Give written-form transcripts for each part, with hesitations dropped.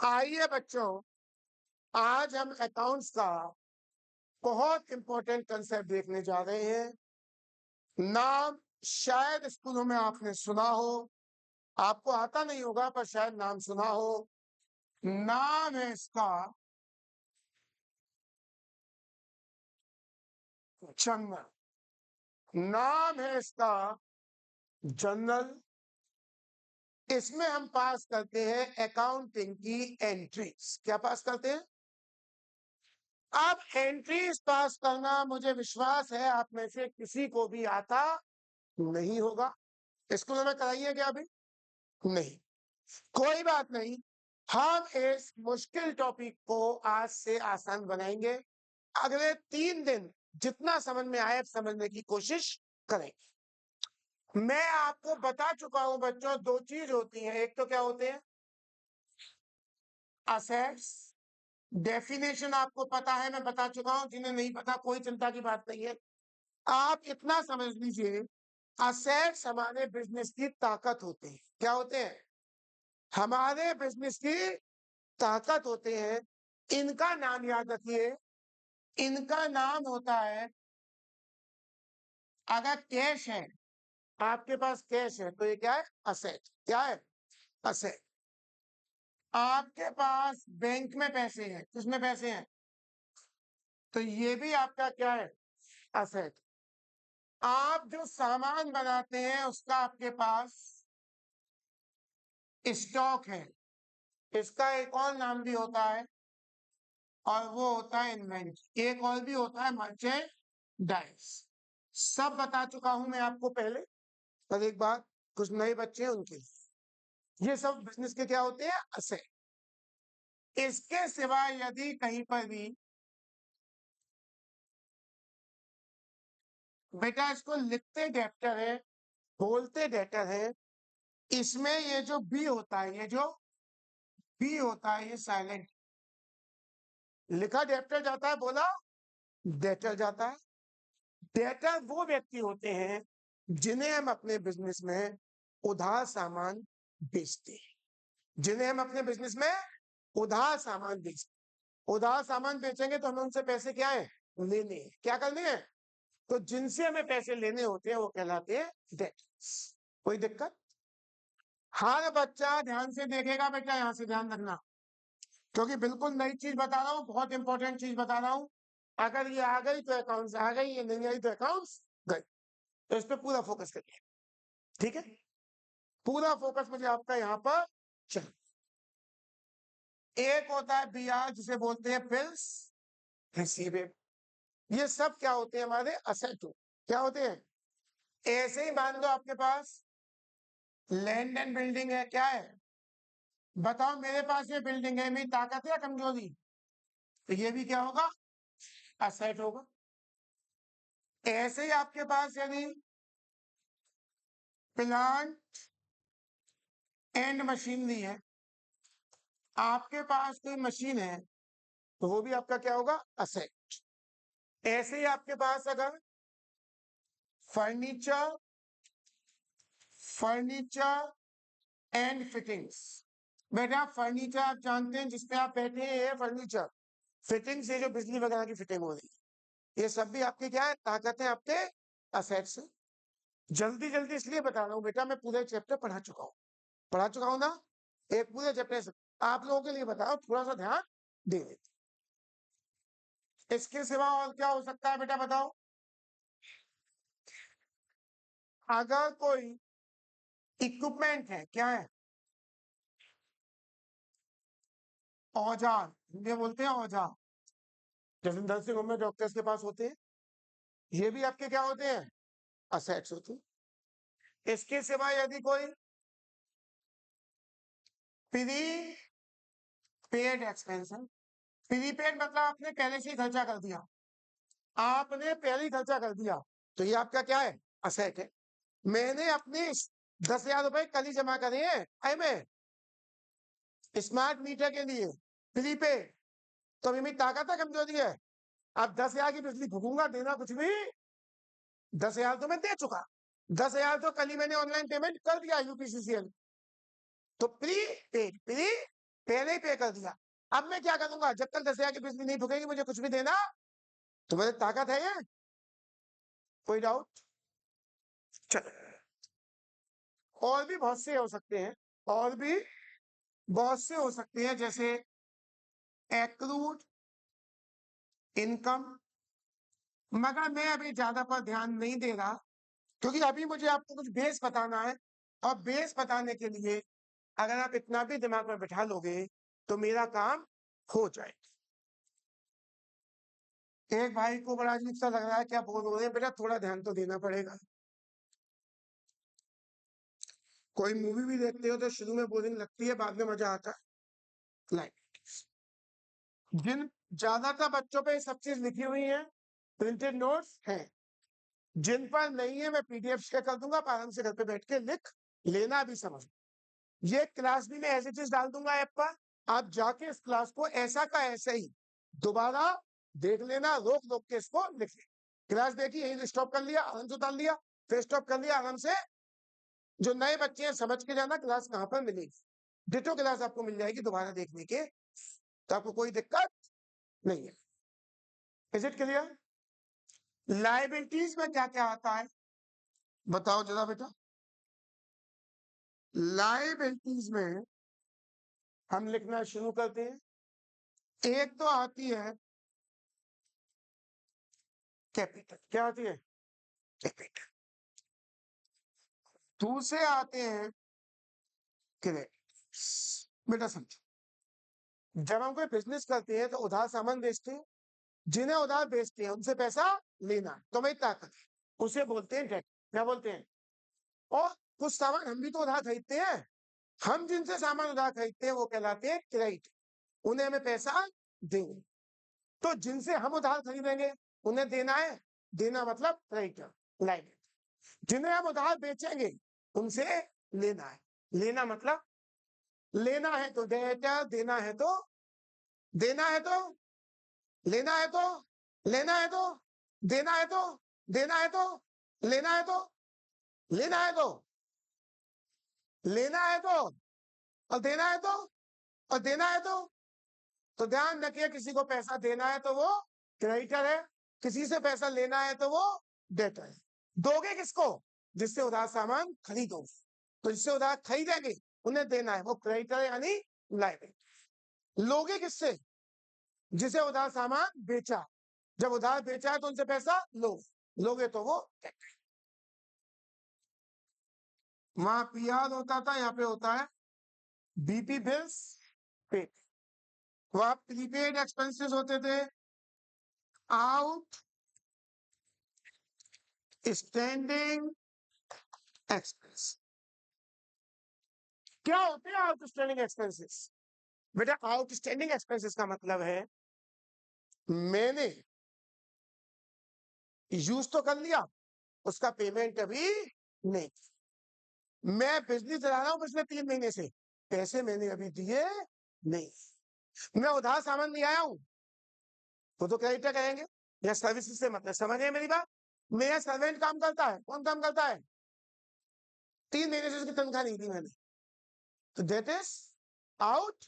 आइए बच्चों, आज हम अकाउंट्स का बहुत इंपॉर्टेंट कंसेप्ट देखने जा रहे हैं। नाम शायद स्कूलों में आपने सुना हो, आपको आता नहीं होगा पर शायद नाम सुना हो। नाम है इसका जनरल। नाम है इसका जनरल। इसमें हम पास करते हैं अकाउंटिंग की एंट्रीज। क्या पास करते हैं? अब एंट्रीज पास करना मुझे विश्वास है आप में से किसी को भी आता नहीं होगा। स्कूलों में कराइए क्या अभी? नहीं। कोई बात नहीं, हम इस मुश्किल टॉपिक को आज से आसान बनाएंगे। अगले 3 दिन जितना समझ में आए समझने की कोशिश करेंगे। मैं आपको बता चुका हूं बच्चों, 2 चीज होती हैं। एक तो क्या होते हैं? असेट्स। डेफिनेशन आपको पता है, मैं बता चुका हूं। जिन्हें नहीं पता कोई चिंता की बात नहीं है। आप इतना समझ लीजिए, असेट्स हमारे बिजनेस की ताकत होते हैं। क्या होते हैं? हमारे बिजनेस की ताकत होते हैं। इनका नाम याद रखिए, इनका नाम होता है, अगर कैश है, आपके पास कैश है तो ये क्या है? असेट। क्या है? असेट। आपके पास बैंक में पैसे हैं, किसमें पैसे हैं? तो ये भी आपका क्या है? असेट। आप जो सामान बनाते हैं उसका आपके पास स्टॉक है, इसका एक और नाम भी होता है और वो होता है इन्वेंट्री। एक और भी होता है मर्चेंडाइज। सब बता चुका हूं मैं आपको पहले, पर एक बात कुछ नए बच्चे हैं उनके लिए, ये सब बिजनेस के क्या होते हैं? असेट। इसके सिवा यदि कहीं पर भी बेटा इसको लिखते डेप्टर है, बोलते डेटर है, इसमें ये जो बी होता है, ये जो बी होता है ये साइलेंट। लिखा डेप्टर जाता है, बोला डेटर जाता है। डेटर वो व्यक्ति होते हैं जिन्हें हम अपने बिजनेस में उधार सामान बेचते हैं। जिन्हें हम अपने बिजनेस में उधार सामान बेचते हैं। उधार सामान बेचेंगे तो हमें उनसे पैसे क्या है? लेने हैं। क्या करने हैं? तो जिनसे हमें पैसे लेने होते हैं वो कहलाते हैं डेटर्स। कोई दिक्कत? हर बच्चा ध्यान से देखेगा बेटा, यहां से ध्यान रखना, क्योंकि बिल्कुल नई चीज बता रहा हूँ, बहुत इंपॉर्टेंट चीज बता रहा हूँ। अगर ये आ गई तो अकाउंट्स आ गई, ये नहीं आई तो अकाउंट्स गई। तो इस पर पूरा फोकस करिए, ठीक है? पूरा फोकस मुझे आपका यहाँ पर चाहिए। एक होता है बीआर जिसे बोलते हैं बिल्स रिसीवेबल। ये सब क्या होते हैं? हमारे असेट। क्या होते हैं? ऐसे ही मान लो आपके पास लैंड एंड बिल्डिंग है। क्या है? बताओ, मेरे पास ये बिल्डिंग है, मेरी ताकत है या कमजोरी? तो ये भी क्या होगा? असेट होगा। ऐसे ही आपके पास यदि प्लांट एंड मशीनरी है, आपके पास कोई मशीन है तो वो भी आपका क्या होगा? असेट। ऐसे ही आपके पास अगर फर्नीचर फर्नीचर एंड फिटिंग्स, बेटा फर्नीचर आप जानते हैं जिसपे आप बैठे हैं, ये फर्नीचर। फिटिंग से जो बिजली वगैरह की फिटिंग हो रही है, ये सब भी आपके क्या है? ताकत है आपके असेट्स। जल्दी जल्दी इसलिए बता रहा हूँ बेटा, मैं पूरे चैप्टर पढ़ा चुका हूँ ना, एक पूरे चैप्टर से आप लोगों के लिए बता रहा हूँ, थोड़ा सा ध्यान दे देते। इसके सिवा और क्या हो सकता है बेटा, बताओ? अगर कोई इक्विपमेंट है, क्या है? औजार, ये बोलते हैं औजार, जैसे नर्सिंग होम में डॉक्टर्स के पास होते हैं, ये भी आपके क्या होते हैं? असेट्स होते हैं। इसके सिवा यदि कोई प्री पेड एक्सपेंस है, प्री पेड मतलब आपने पहले से ही खर्चा कर दिया, आपने पहले ही खर्चा कर दिया, तो ये आपका क्या है? असेट है। मैंने अपने 10,000 रुपए कल ही जमा करे हैं आई में स्मार्ट मीटर के लिए, प्रीपेड। तो अभी मेरी ताकत है कमजोरी है? अब 10,000 की बिजली फूकूंगा, देना कुछ भी। 10,000 तो मैं दे चुका, 10,000 तो कल ही मैंने ऑनलाइन पेमेंट कर दिया यूपीसीसीएल। तो प्री पहले ही पे कर दिया। अब मैं क्या करूंगा, जब तक 10,000 की बिजली नहीं फूकेगी मुझे कुछ भी देना, तुम्हारी ताकत है ये? कोई डाउट? चलो, और भी बहुत से हो सकते हैं, और भी बहुत से हो सकते हैं, जैसे एक्रूड इनकम, मगर मैं अभी ज्यादा पर ध्यान नहीं दे रहा, क्योंकि अभी मुझे आपको कुछ बेस बताना है, और बेस बताने के लिए अगर आप इतना भी दिमाग में बिठा लोगे तो मेरा काम हो जाए। एक भाई को बड़ा अजीब सा लग रहा है, क्या बोल रहे हैं बेटा, थोड़ा ध्यान तो देना पड़ेगा। कोई मूवी भी देखते हो तो शुरू में बोरिंग लगती है, बाद में मजा आता है। लाइक जिन ज्यादातर बच्चों पे सब चीज लिखी हुई है, प्रिंटेड नोट्स हैं, जिन पर नहीं है मैं पीडीएफ शेयर कर दूंगा, आप आराम से घर पे बैठ के लिख लेना भी समझ। ये क्लास भी मैं ऐसी चीज डाल दूंगा ऐप पर, आप जाके इस क्लास को ऐसा का ऐसे ही दोबारा देख लेना, रोक रोक के इसको लिख ले। क्लास देखी, यही स्टॉप कर लिया, आराम से उतार लिया, फिर स्टॉप कर लिया आराम से। जो नए बच्चे हैं समझ के जाना क्लास कहाँ पर मिलेगी, डिटो क्लास आपको मिल जाएगी दोबारा देखने के, तो आपको कोई दिक्कत नहीं है। Is it clear? लाइबिलिटीज में क्या क्या आता है बताओ जरा बेटा। लाइबिलिटीज में हम लिखना शुरू करते हैं, एक तो आती है कैपिटल, क्या आती है? कैपिटल। दूसरे आते हैं क्रेडिट। बेटा समझो, जब हम कोई बिजनेस करते हैं तो उधार सामान बेचते हैं, जिन्हें उधार बेचते हैं उनसे पैसा लेना, तो भाई ताकत है, उसे बोलते हैं डेट। क्या बोलते हैं? और कुछ सामान हम भी तो उधार खरीदते हैं, हम जिनसे सामान उधार खरीदते हैं वो कहलाते हैं क्रेडिट, उन्हें हमें पैसा देंगे। तो जिनसे हम उधार खरीदेंगे उन्हें देना है, देना मतलब क्रेडिटर, लाइबिलिटी। जिन्हें हम उधार बेचेंगे उनसे लेना है, लेना मतलब लेना है तो डेटर, देना है तो देना है तो लेना है तो लेना है तो देना है तो देना है तो लेना है तो लेना है तो लेना है तो और देना है और देना है तो ध्यान रखिए, किसी को पैसा देना है तो वो क्रेडिटर है, किसी से पैसा लेना है तो वो डेटर है। दोगे किसको? जिससे उधार सामान खरीदो, तो जिससे उधार खरीदेंगे उन्हें देना है, वो क्रेडिटर है यानी लाइबिलिटी। लोगे किससे? जिसे उधार सामान बेचा, जब उधार बेचा है तो उनसे पैसा लोगे तो वो डेटर। वहां पीआर होता था, यहाँ पे होता है बीपी बिल्स पे। वहां प्रीपेड एक्सपेंसेस होते थे, आउट स्टैंडिंग एक्सपेंस। क्या होते हैं आउटस्टैंडिंग एक्सपेंसेस? बेटा आउटस्टैंडिंग एक्सपेंसेस का मतलब है मैंने यूज तो कर लिया, उसका पेमेंट अभी नहीं, मैं बिजली चला रहा हूं पिछले 3 महीने से, पैसे मैंने अभी दिए नहीं, मैं उधार सामान ले आया हूं, वो तो क्रेडिटर कहेंगे, या सर्विस से मतलब, समझिए मेरी बात। मेरा सर्वेंट काम करता है, कौन काम करता है? 3 महीने से उसकी तनख्वाह नहीं दी मैंने, तो दैट इज आउट।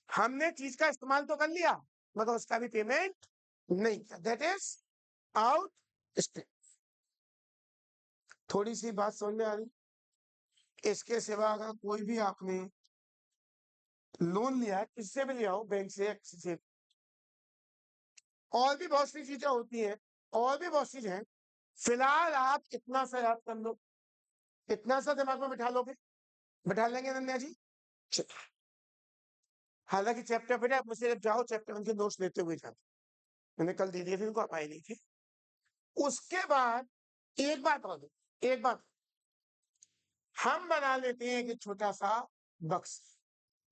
हमने चीज का इस्तेमाल तो कर लिया मगर उसका भी पेमेंट नहीं किया, दैट इज आउट। थोड़ी सी बात समझ में आ रही? इसके सिवा अगर कोई भी आपने लोन लिया है, किससे भी लिया हो, बैंक से या किसी से, और भी बहुत सी चीजें होती हैं, और भी बहुत चीजें हैं, फिलहाल आप इतना सा याद कर लो, इतना सा दिमाग में बिठा लोगे, बिठा लेंगे नन्या जी? हालांकि चैप्टर फिर आप मुझसे जब जाओ चैप्टर 1 के नोट्स लेते हुए जाओ, मैंने कल दे दिए थे उनको, आप आए नहीं थे। उसके बाद एक बात और, एक बात, हम बना लेते हैं कि छोटा सा बक्स,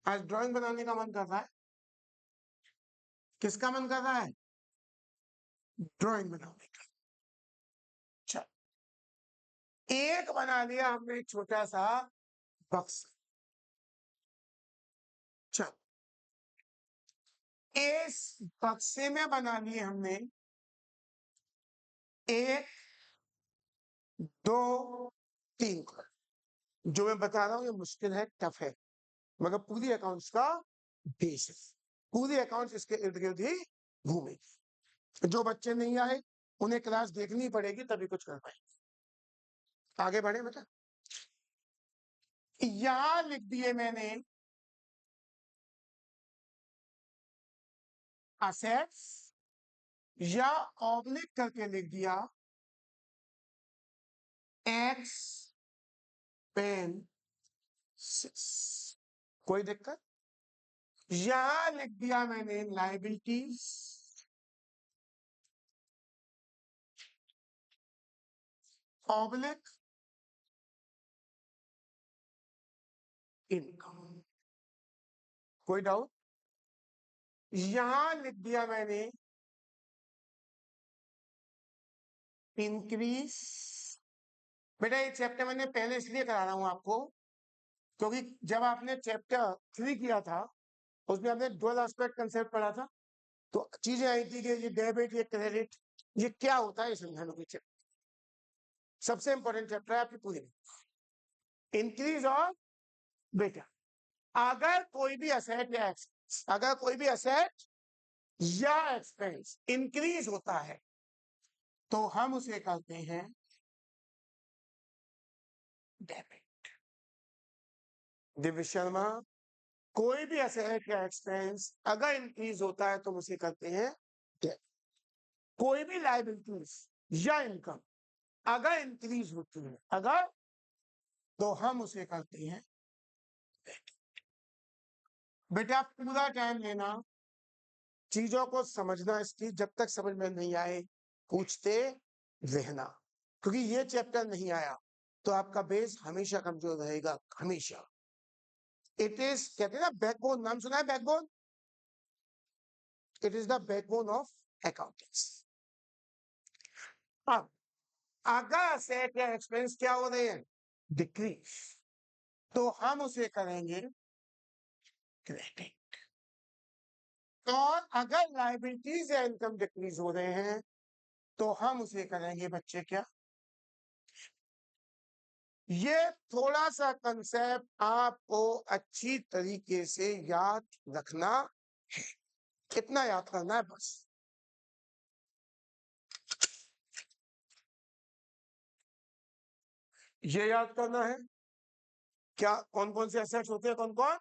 आज ड्राइंग बनाने का मन कर रहा है, किसका मन कर रहा है? ड्राइंग बनाने का। अच्छा, एक बना लिया हमने छोटा सा बक्स। चलो, इस बक्से में बना लिए हमने एक, दो, तीन। जो मैं बता रहा हूं ये मुश्किल है, टफ है, मगर पूरी अकाउंट्स का बेस है, पूरी अकाउंट्स इसके इर्द गिर्द ही घूमेगी। जो बच्चे नहीं आए उन्हें क्लास देखनी पड़ेगी तभी कुछ कर पाएंगे। आगे बढ़े बेटा। यहां लिख दिए मैंने असेट्स, या ऑब्लिक करके लिख दिया एक्सपेंसेस। कोई दिक्कत? यहां लिख दिया मैंने लाइबिलिटीज, ऑब्लिक इनकम। कोई डाउट? यहां लिख दिया मैंने इंक्रीज। बेटा ये चैप्टर मैंने पहले इसलिए करा रहा हूं आपको, क्योंकि जब आपने चैप्टर 3 किया था उसमें आपने डुअल एस्पेक्ट कंसेप्ट पढ़ा था, तो चीजें आई थी कि ये डेबिट, ये क्रेडिट, ये क्या होता है, ये समझाने के चैप्टर सबसे इंपॉर्टेंट चैप्टर है आपकी पूरी। इंक्रीज और बेटा, अगर कोई भी असेट या एक्सपेंस, अगर कोई भी असेट या एक्सपेंस इंक्रीज होता है तो हम उसे कहते हैं डेबिट। दिव्य शर्मा, कोई भी असेट या एक्सपेंस अगर इंक्रीज होता है तो उसे कहते हैं डेबिट। कोई भी लायबिलिटीज या इनकम अगर इंक्रीज होती है, अगर, तो हम उसे कहते हैं डेबिट। बेटा पूरा टाइम लेना, चीजों को समझना, इसकी जब तक समझ में नहीं आए पूछते रहना, क्योंकि ये चैप्टर नहीं आया तो आपका बेस हमेशा कमजोर रहेगा, हमेशा। इट इज, कहते हैं ना बैकबोन, नाम सुना है backbone? It is the backbone of accounting. अब अगर असेट या एक्सपेंस क्या हो रहे हैं, डिक्रीज, तो हम उसे करेंगे क्रेडिट। और अगर लायबिलिटीज या इनकम डिक्रीज हो रहे हैं तो हम उसे करेंगे बच्चे क्या? ये थोड़ा सा कंसेप्ट आपको अच्छी तरीके से याद रखना है। कितना याद करना है बस, ये याद करना है। क्या कौन कौन से एसेट्स होते हैं, कौन कौन,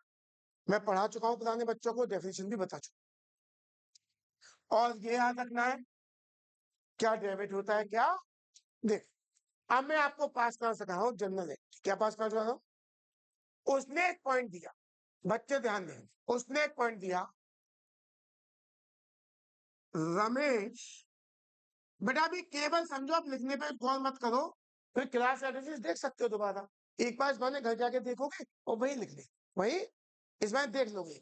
मैं पढ़ा चुका हूं पुराने बच्चों को, डेफिनेशन भी बता चुका। और ये याद रखना है क्या डेबिट होता है क्या। देख, अब मैं आपको पास कर सका हूं जनरल है, क्या पास कर रहा हूं? उसने एक पॉइंट दिया, बच्चे ध्यान दें, उसने एक पॉइंट दिया, रमेश, बेटा अभी केवल समझो, आप लिखने पे कॉल मत करो, फिर क्लास एनालिसिस देख सकते हो दोबारा, एक बार इस बार घर जाके देखोगे और वही लिख ले, वही इस बार देख लोगे,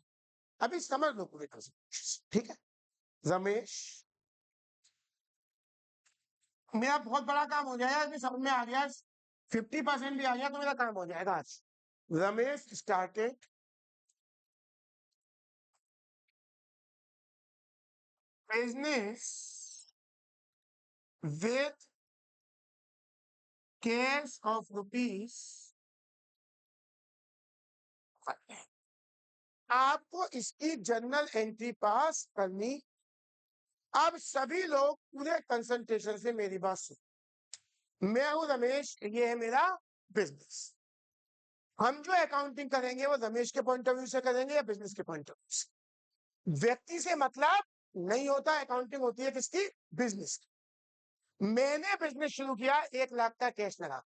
अभी समझ लो पूरे तरह से, ठीक है? रमेश, मेरा बहुत बड़ा काम हो जाएगा, अभी समझ में आ गया, 50% भी आ गया तो मेरा काम हो जाएगा आज। Ramesh started business with cash of rupees 5 lakh। आपको इसकी जर्नल एंट्री पास करनी। अब सभी लोग पूरे कंसंट्रेशन से मेरी बात सुन, मैं हूं रमेश, ये है मेरा बिजनेस। हम जो अकाउंटिंग करेंगे वो रमेश के पॉइंट ऑफ व्यू से करेंगे या बिजनेस के पॉइंट ऑफ व्यू से। व्यक्ति से मतलब नहीं होता, अकाउंटिंग होती है किसकी? बिजनेस की। मैंने बिजनेस शुरू किया 1 लाख का कैश लगा,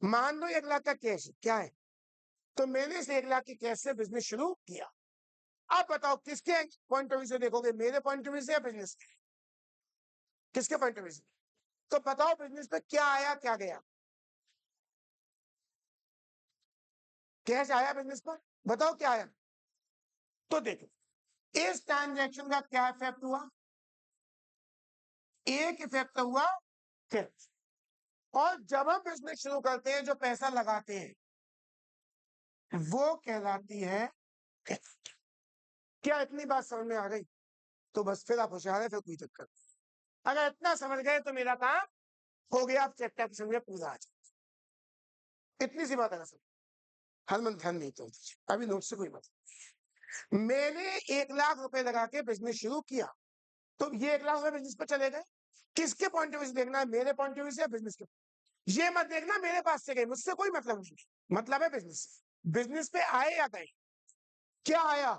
मान लो 1 लाख का कैश क्या है, तो मैंने इस 1 लाख की कैश से बिजनेस शुरू किया। आप बताओ किसके पॉइंट ऑफ व्यू से देखोगे, मेरे पॉइंट ऑफ व्यू से या बिजनेस के? किसके पॉइंट ऑफ व्यू से? तो बताओ बिजनेस में क्या आया क्या गया? कैश आया बिजनेस पर, बताओ क्या आया? तो देखो इस ट्रांजैक्शन का क्या इफेक्ट हुआ, एक इफेक्ट हुआ कैश। और जब हम बिजनेस शुरू करते हैं जो पैसा लगाते हैं वो कहलाती है कैश। क्या इतनी बात समझ में आ गई? तो बस फिर आप होशियार है, फिर कोई दिक्कत। अगर इतना समझ गए तो मेरा काम हो गया, आप चैप्टर समझे पूरा आज, इतनी सी बात है। हर मंथ ध्यान नहीं तो अभी नोट से कोई मतलब। मैंने 1 लाख रुपए लगा के बिजनेस शुरू किया, तो ये 1 लाख रुपए बिजनेस पे चले गए। किसके पॉइंट ऑफ व्यू से देखना है, मेरे पॉइंट ऑफ व्यू से या बिजनेस के? ये मत देखना मेरे पास से गए, मुझसे कोई मतलब नहीं, मतलब है बिजनेस। बिजनेस पे आए या गए, क्या आया?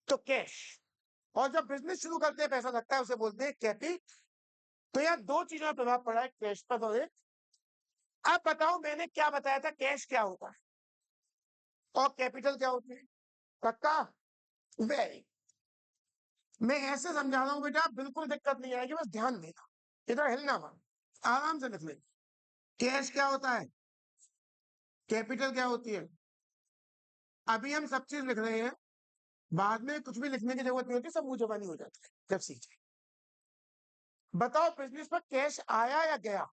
तो कैश। और जब बिजनेस शुरू करते हैं पैसा लगता है, उसे बोलते हैं कैपिटल। तो यार दो चीजों का प्रभाव पड़ा है, कैश पर और एक। अब बताओ मैंने क्या बताया था, कैश क्या होता है और कैपिटल क्या होती है? पक्का? वेरी। मैं ऐसे समझा रहा हूं बेटा, बिल्कुल दिक्कत नहीं आएगी, बस ध्यान देना, इधर हिलना मत, आराम से लिख ले। कैश क्या होता है, कैपिटल क्या होती है। अभी हम सब चीज लिख रहे हैं, बाद में कुछ भी लिखने की जरूरत नहीं होती, सब मुंह जबानी हो जाता है जब सीखे। बताओ बिजनेस पर कैश आया या गया?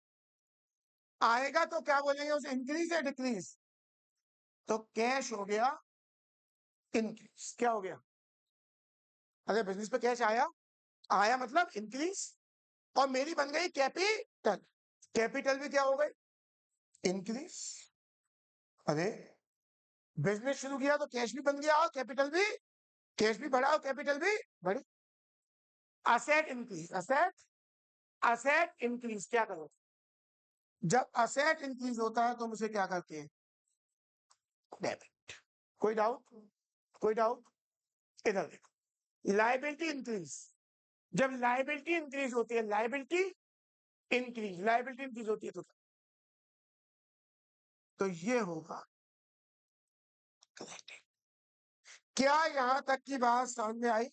आएगा तो क्या बोलेंगे उसे, इंक्रीज या डिक्रीज? तो कैश हो गया इंक्रीज। क्या हो गया? अरे बिजनेस पे कैश आया, आया मतलब इंक्रीज, और मेरी बन गई कैपिटल। कैपिटल भी क्या हो गई, इंक्रीज। अरे बिजनेस शुरू किया तो कैश भी बन गया और कैपिटल भी, कैश भी बढ़ा और कैपिटल भी बढ़ी। Asset increase, asset, asset increase क्या करो? जब असेट इंक्रीज होता है तो हम उसे क्या करते हैं, डेबिट। कोई डाउट, कोई डाउट? इधर देखो, लाइबिलिटी इंक्रीज। जब लाइबिलिटी इंक्रीज होती है, लाइबिलिटी इंक्रीज, लाइबिलिटी इंक्रीज होती है तो ये होगा करेक्ट। क्या यहां तक की बात समझ में आई?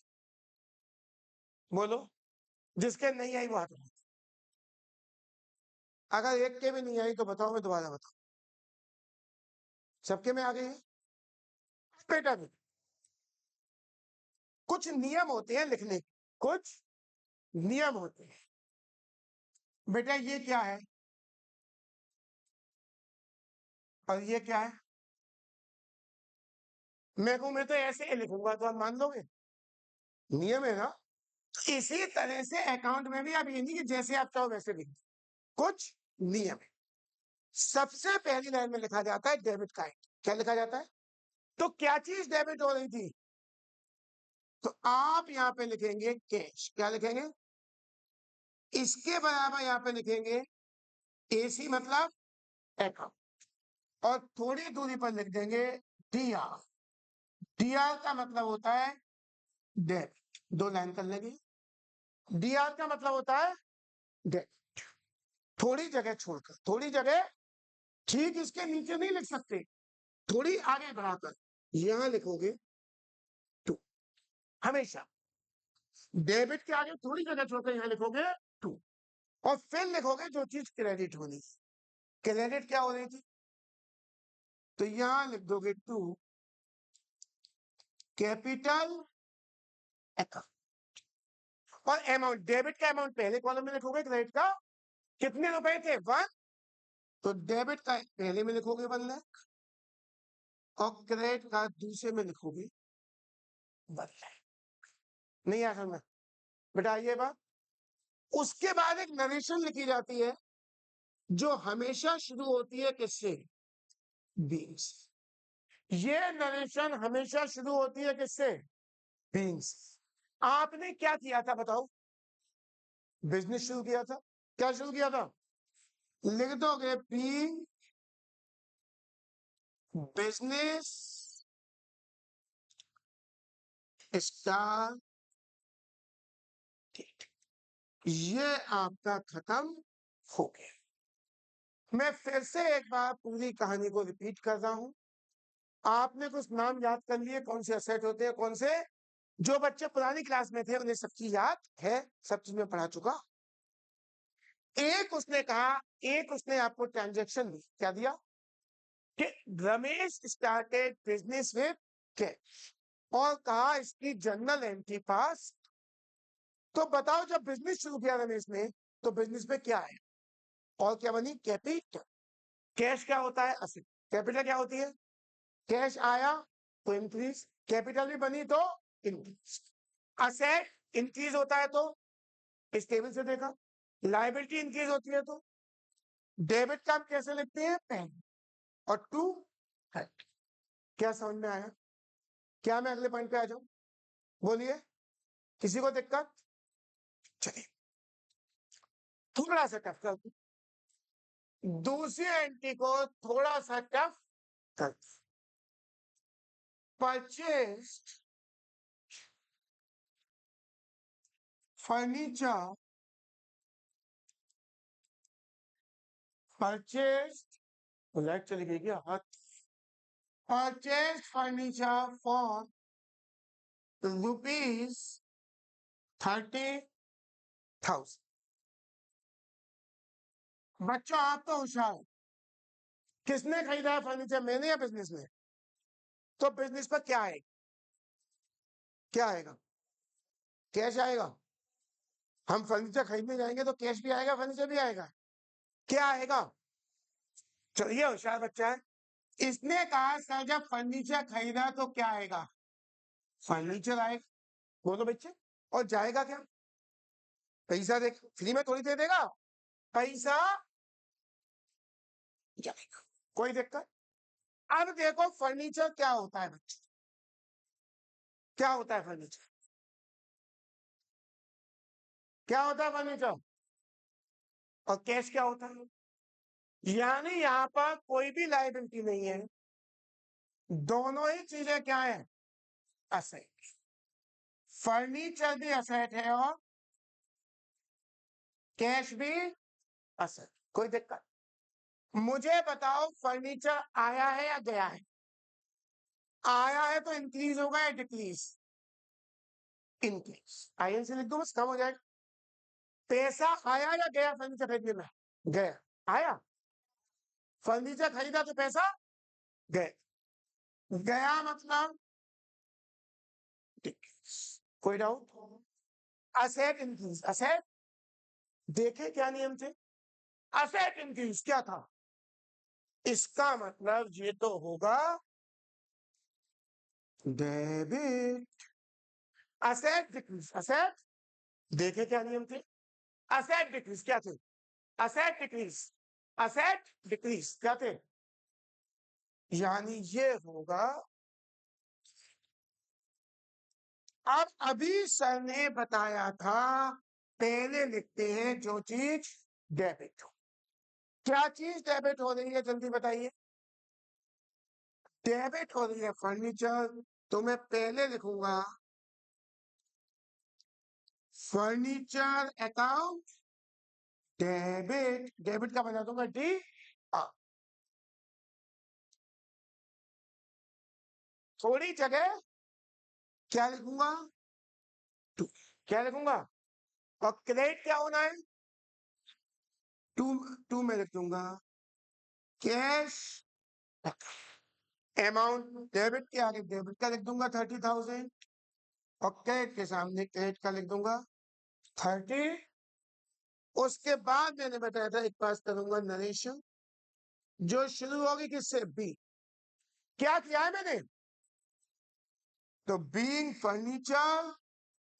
बोलो, जिसके नहीं आई वो हाथ उठाओ। अगर एक के भी नहीं आई तो बताओ, मैं दोबारा बताऊं। सबके में आ गई है बेटा भी। कुछ नियम होते हैं लिखने के, कुछ नियम होते हैं बेटा। ये क्या है और ये क्या है? मैं तो ऐसे ही लिखूंगा तो आप मान लोगे, नियम है ना। इसी तरह से अकाउंट में भी आप ये नहीं कि जैसे आप चाहो वैसे लिख, कुछ नियम है। सबसे पहली लाइन में लिखा जाता है डेबिट कार्ड। क्या लिखा जाता है? तो क्या चीज डेबिट हो रही थी? तो आप यहां पे लिखेंगे कैश। क्या लिखेंगे? इसके बराबर यहां पे लिखेंगे एसी, मतलब अकाउंट। और थोड़ी दूरी पर लिख देंगे डीआर। डीआर का मतलब होता है डेबिट। दो लाइन कर लेंगे। डीआर का मतलब होता है डेबिट। थोड़ी जगह छोड़कर, थोड़ी जगह, ठीक इसके नीचे नहीं लिख सकते, थोड़ी आगे बढ़ाकर यहां लिखोगे टू। हमेशा डेबिट के आगे थोड़ी जगह छोड़कर यहां लिखोगे टू, और फिर लिखोगे जो चीज क्रेडिट होनी। क्रेडिट क्या हो रही थी? तो यहां लिख दोगे टू कैपिटल अकाउंट। और अमाउंट, डेबिट का अमाउंट पहले कॉलम में लिखोगे, क्रेडिट का कितने रुपए थे, 1। तो डेबिट का पहले में लिखोगे 1 लाख, और क्रेडिट का दूसरे में लिखोगे 1 लाख। नहीं आ समझ बेटा, ये बात। उसके बाद एक नरेशन लिखी जाती है जो हमेशा शुरू होती है किससे, बीइंग से। ये नरेशन हमेशा शुरू होती है किससे, बीइंग से। आपने क्या किया था बताओ? बिजनेस शुरू किया था। क्या शुरू किया था? लिख दोगे बीइंग बिजनेस स्टार। ये आपका खत्म हो गया। मैं फिर से एक बार पूरी कहानी को रिपीट कर रहा हूं। आपने कुछ नाम याद कर लिए, कौन से असेट होते हैं कौन से। जो बच्चे पुरानी क्लास में थे उन्हें सब चीज याद है, सब चीज में पढ़ा चुका। एक उसने कहा, एक उसने आपको ट्रांजेक्शन दी, क्या दिया कि Ramesh started business with cash, और कहा इसकी जर्नल एंट्री पास। तो बताओ जब बिजनेस शुरू किया रमेश ने, तो बिजनेस में क्या है और क्या बनी, कैपिटल। कैश क्या होता है, असेट। कैपिटल क्या होती है, कैश आया तो इंक्रीज, कैपिटल भी बनी तो इंक्रीज। असेट इंक्रीज होता है तो इस टेबल से देखा, लाइबिलिटी इंक्रीज होती है तो। डेबिट का हम कैसे लिखते हैं, पेन, और टू है। क्या समझ में आया? क्या मैं अगले पॉइंट पे आ जाऊं? बोलिए, किसी को दिक्कत? चलिए, थोड़ा सा टफ कर दूं। दूसरी एंटी को थोड़ा सा टफ कर, परचेज फर्नीचर, परचेज, लाइट चली गई क्या? Purchase furniture for ₹30,000। बच्चों आप तो होशियार हो। किसने खरीदा है फर्नीचर, मैंने या बिजनेस में? तो बिजनेस पर क्या आएगा? क्या आएगा? कैश आएगा। हम फर्नीचर खरीदने जाएंगे तो कैश भी आएगा, फर्नीचर भी आएगा। क्या आएगा? चलिए, होशियार बच्चा है। इसने कहा सर जब फर्नीचर खरीदा तो क्या आएगा? फर्नीचर आएगा। बोलो बच्चे, और जाएगा क्या? पैसा देख, फ्री में थोड़ी दे देगा, पैसा जाएगा। कोई दिक्कत? अब देखो फर्नीचर क्या होता है बच्चे, क्या होता है फर्नीचर? क्या होता है फर्नीचर? और कैश क्या होता है? यानी यहाँ पर कोई भी लायबिलिटी नहीं है, दोनों ही चीजें क्या है? असेट। फर्नीचर भी असेट है और कैश भी असेट। कोई दिक्कत? मुझे बताओ फर्नीचर आया है या गया है? आया है तो इंक्रीज होगा या डिक्रीज? इंक्रीज। आईएन से लिख दो बस, कम हो जाएगा। पैसा आया या गया फर्नीचर खरीदने में? गया। आया। फर्नीचर खरीदा तो पैसा गया। गया मतलब डिक्रीज। कोई डाउट? असेट इंक्रीज, असेट देखे क्या नियम थे? असेट इंक्रीज क्या था? इसका मतलब ये तो होगा डेबिट। असेट डिक्रीज, असेट देखे क्या नियम थे? असेट डिक्रीज क्या थे? असेट डिक्रीज, असेट डिक्रीज क्या थे? यानी ये होगा। अब अभी सर ने बताया था, पहले लिखते हैं जो चीज डेबिट हो। क्या चीज डेबिट हो रही है जल्दी बताइए? डेबिट हो रही है फर्नीचर, तो मैं पहले लिखूंगा फर्नीचर अकाउंट डेबिट। डेबिट का बना दूंगा डी। थोड़ी जगह क्या लिखूंगा? टू। क्या लिखूंगा? और क्रेडिट क्या होना है? टू। टू में लिख दूंगा कैश अमाउंट। डेबिट के आगे डेबिट का लिख दूंगा 30,000, और क्रेडिट के सामने क्रेडिट का लिख दूंगा 30। उसके बाद मैंने बताया था एक पास करूंगा नरेशन, जो शुरू होगी किससे? बी। क्या किया है मैंने? तो being furniture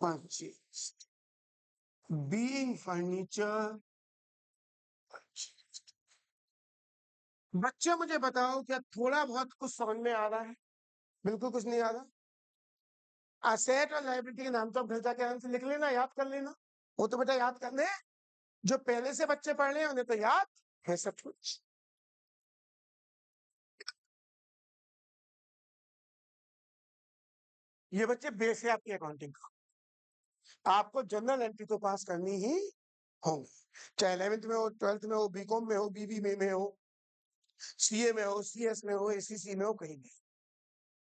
purchase, being furniture purchase. बच्चे मुझे बताओ क्या थोड़ा बहुत कुछ समझ में आ रहा है? बिल्कुल कुछ नहीं आ रहा। असेट और लायबिलिटी के नाम तो घर जाके आराम से लिख लेना, याद कर लेना। वो तो बेटा याद करने, जो पहले से बच्चे पढ़ रहे हैं उन्हें तो याद है सब कुछ। ये बच्चे बेस है आपकी अकाउंटिंग का। आपको जनरल एंट्री तो पास करनी ही होंगी, चाहे 11th में हो, 12th में हो, बीकॉम में हो, बीबी में हो, सीए में हो, सीएस में हो, एसीसी में हो, कहीं भी।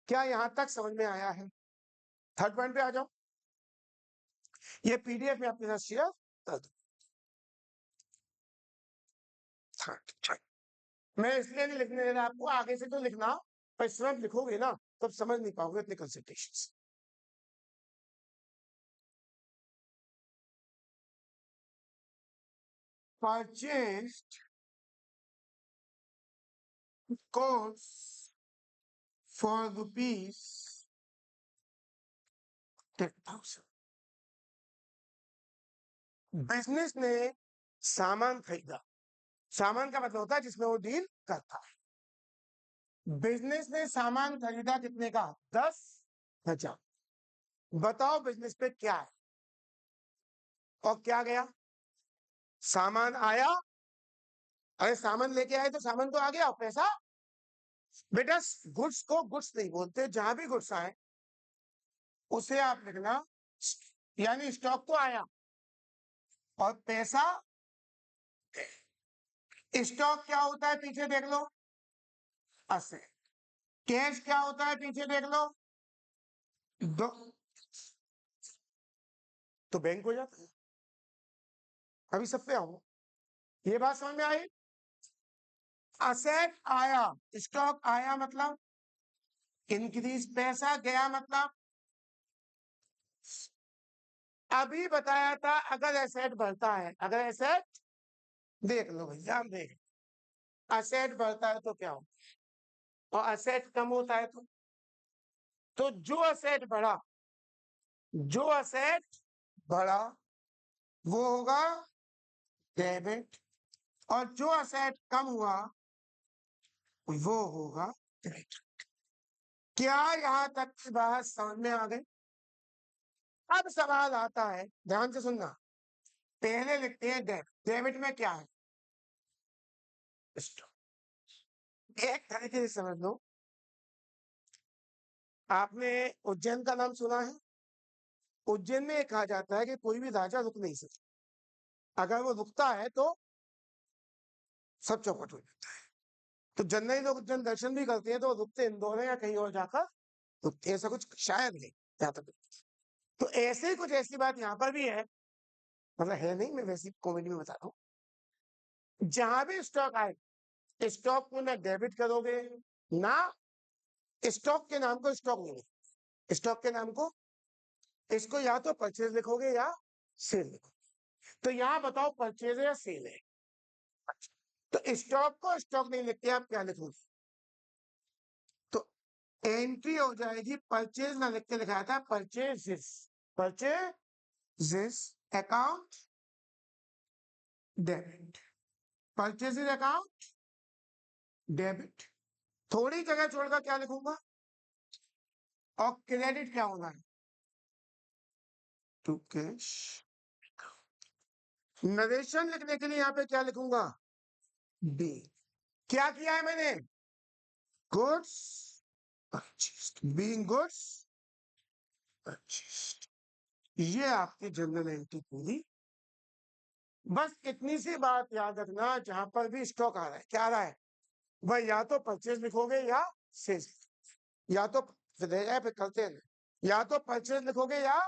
क्या यहां तक समझ में आया है? थर्ड पॉइंट पे आ जाओ। ये पीडीएफ में आपके साथ शेयर कर दूं। मैं इसलिए नहीं लिखने दे रहा आपको, आगे से तो लिखना, पर स्वयं लिखोगे ना तब समझ नहीं पाओगे इतने concentration. Purchased goods for ₹10,000। Business ने सामान खरीदा। सामान का मतलब होता है जिसमें वो डील करता है। बिजनेस ने सामान खरीदा कितने का? 10,000। बताओ बिजनेस पे क्या है और क्या गया? सामान आया। अरे सामान लेके आए तो सामान तो आ गया, पैसा। बेटा गुड्स को गुड्स नहीं बोलते, जहां भी गुड्स आए उसे आप लिखना, यानी स्टॉक तो आया और पैसा। स्टॉक क्या होता है पीछे देख लो, असेट। कैश क्या होता है पीछे देख लो, दो। तो बैंक हो जाता है। अभी सब पे आओ, ये बात समझ में आई? असेट आया, स्टॉक आया मतलब इंक्रीज, पैसा गया मतलब। अभी बताया था अगर एसेट बढ़ता है, अगर एसेट, देख लो भैया देख, असेट बढ़ता है तो क्या हो, और असेट कम होता है तो जो असेट बढ़ा, जो असेट बढ़ा वो होगा डेबिट, और जो असेट कम हुआ वो होगा क्रेडिट। क्या यहां तक की बात समझ में आ गई? अब सवाल आता है, ध्यान से सुनना। पहले लिखते हैं डेबिट। डेबिट में क्या है? स्टॉक। एक तरीके से समझ लो, आपने उज्जैन का नाम सुना है? उज्जैन में कहा जाता है कि कोई भी राजा रुक नहीं सकता, अगर वो रुकता है तो सब चौपट हो जाता है। तो जनरली लोग उज्जैन दर्शन भी करते हैं तो रुकते इंदौर है या कहीं और जाकर रुकते, ऐसा कुछ शायद नहीं, जहां तक। तो ऐसे ही कुछ ऐसी बात यहाँ पर भी है, मतलब है नहीं, मैं वैसी कॉमेडी में बता रहा हूँ। जहां भी स्टॉक आए, स्टॉक को ना डेबिट करोगे ना, स्टॉक के नाम को स्टॉक नहीं लिखोगे। स्टॉक के नाम को, इसको या तो परचेज लिखोगे या सेल लिखोगे। तो यहाँ बताओ परचेज है या सेल है? तो स्टॉक को स्टॉक नहीं लिखते, आप क्या लिखोगे? तो एंट्री हो जाएगी, परचेज ना लिख के लिखाया था purchases, purchases account debit, purchases account debit. थोड़ी जगह छोड़कर क्या लिखूंगा, और क्रेडिट क्या होगा? To cash. नरेशन लिखने के लिए यहाँ पे क्या लिखूंगा? बी। क्या किया है मैंने? Goods purchased, being goods purchased. ये आपकी जनरल एंट्री पूरी। बस इतनी सी बात याद रखना, जहां पर भी स्टॉक आ रहा है, क्या आ रहा है भाई, या तो परचेज लिखोगे या सेल्स, या तो फिर करते हैं, या तो परचेज लिखोगे या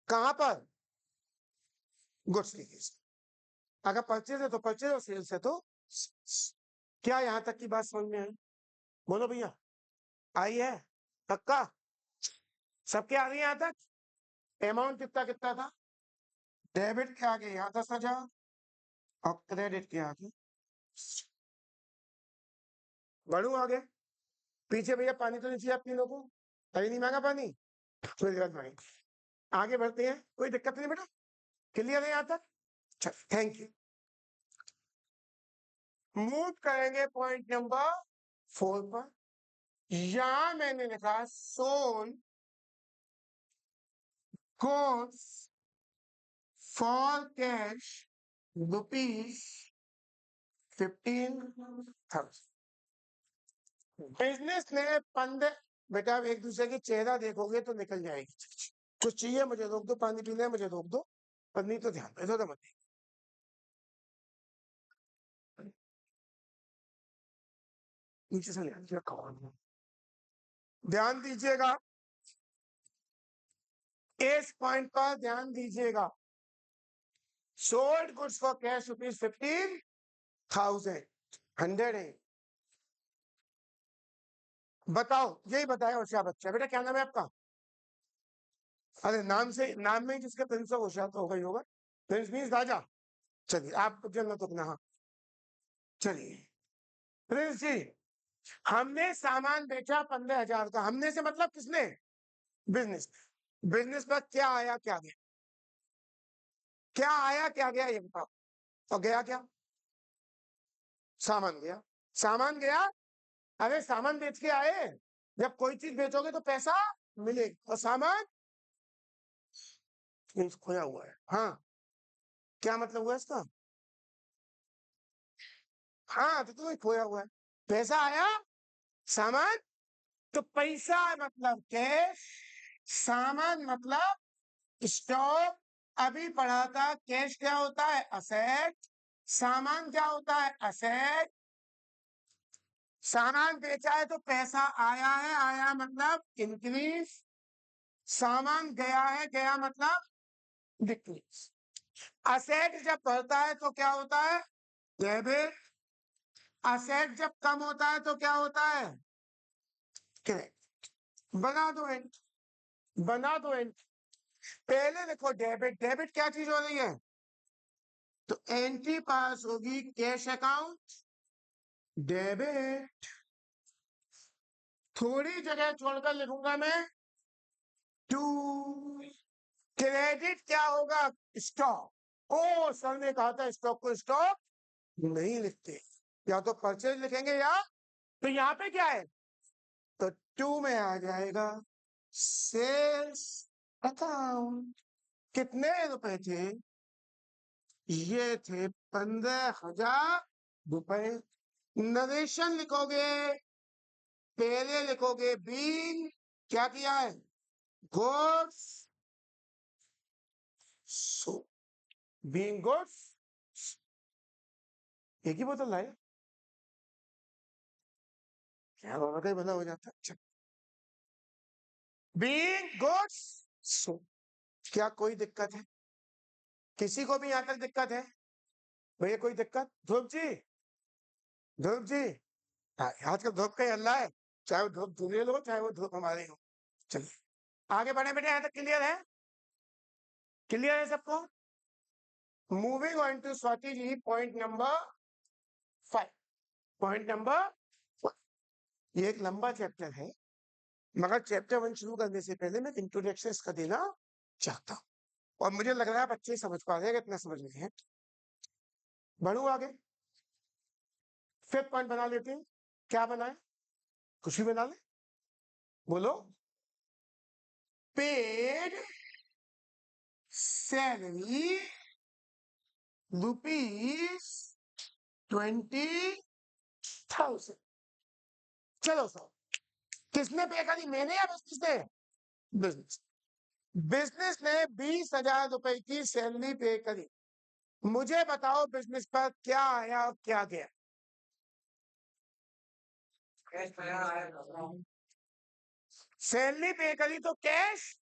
कहां पर, गुड्स की केस। अगर परचेज है तो परचेज और सेल्स है तो sales। क्या यहां तक की बात समझ में आई? बोलो भैया, आई है? पक्का? सबके आ रही है यहां तक? अमाउंट कितना कितना था? डेबिट के आगे यहाँ 10,000 और क्रेडिट के आगे बढ़ू आगे। पीछे भैया पानी तो नहीं चाहिए आप तीनों को? अभी नहीं मांगा पानी, कोई दिक्कत नहीं। आगे बढ़ते हैं, कोई दिक्कत नहीं बेटा, क्लियर है यहाँ तक? Thank you. मूव करेंगे पॉइंट नंबर 4 पर। यहां मैंने लिखा सोन गोस फॉर कैश ₹15,000। बिजनेस ने 15, बेटा एक दूसरे की चेहरा देखोगे तो निकल जाएगी। कुछ चाहिए मुझे रोक दो, पानी पीना है मुझे रोक दो, पर नहीं तो ध्यान इधर मत। नीचे से ले ध्यान दीजिएगा, इस पॉइंट पर ध्यान दीजिएगा। सोल्ड गुड्स फॉर कैश ₹15,000, 100 है। बताओ, यही बताया होशियार बच्चा। बेटा क्या नाम है आपका? अरे नाम से, नाम में ही जिसका प्रिंस होशियार तो होगा ही होगा। प्रिंस मीन्स राजा। चलिए आप जन्नत अपना, हाँ चलिए। प्रिंस जी, हमने सामान बेचा 15,000 का, हमने से मतलब किसने? बिजनेस। बिजनेस पर क्या आया क्या गया? क्या आया क्या गया ये बताओ, और गया क्या? सामान गया। सामान गया अरे सामान बेच के आए, जब कोई चीज बेचोगे तो पैसा मिलेगा, और सामान खोया हुआ है। हाँ, क्या मतलब हुआ इसका? हाँ तो तुम्हें खोया हुआ है, पैसा आया, सामान, तो पैसा मतलब कैश, सामान मतलब स्टॉक। अभी पढ़ा था कैश क्या होता है, असेट, सामान क्या होता है, असेट। सामान बेचा है तो पैसा आया है, आया मतलब इंक्रीज, सामान गया है, गया मतलब डिक्रीज। असेट जब बढ़ता है तो क्या होता है, डेबिट। असेट जब कम होता है तो क्या होता है, क्रेडिट। बना दो एंड, बना दो एंड। पहले देखो डेबिट, डेबिट क्या चीज हो रही है, तो एंट्री पास होगी कैश अकाउंट डेबिट, थोड़ी जगह छोड़कर लिखूंगा मैं टू। क्रेडिट क्या होगा, स्टॉक। ओ सर ने कहा था स्टॉक को स्टॉक नहीं लिखते, या तो परचेज लिखेंगे या, तो यहाँ पे क्या है, तो टू में आ जाएगा सेल्स अकाउंट। कितने रुपए थे, ये थे 15,000 रुपए। नरेशन लिखोगे, पहले लिखोगे बीन, क्या किया है, गुड्स सो, बीन गुड्स, एक ही बोतल लाए, क्या दोनों का ही बना हो जाता। अच्छा, बीन गुड्स सो, क्या कोई दिक्कत है, किसी को भी यहाँ तक दिक्कत है, भैया कोई दिक्कत, ध्रुव जी, ध्रुव जी। हाँ, आजकल धूप का ही हल्ला है, चाहे वो धूप दूसरे लोग चाहे वो धूप हमारे हो। चलिए आगे बढ़े बेटे, यहाँ तक क्लियर है, क्लियर है सबको। Moving on to Swati ji, point number 5, point number, ये एक लंबा चैप्टर है, मगर चैप्टर 1 शुरू करने से पहले मैं इंट्रोडक्शन इसका देना चाहता हूँ, और मुझे लग रहा है बच्चे समझ पा रहे हैं, इतना समझ रहे हैं। बढ़ू आगे, 5th पॉइंट बना लेते हैं, क्या बनाए, कुछ भी बना ले, बोलो। Paid salary ₹20,000। चलो सर, किसने पे करी, मैंने या बिजनेस ने, बिजनेस, बिजनेस ने 20,000 रुपए की सैलरी पे करी। मुझे बताओ बिजनेस पर क्या आया और क्या गया, सैलरी पे करी तो कैश,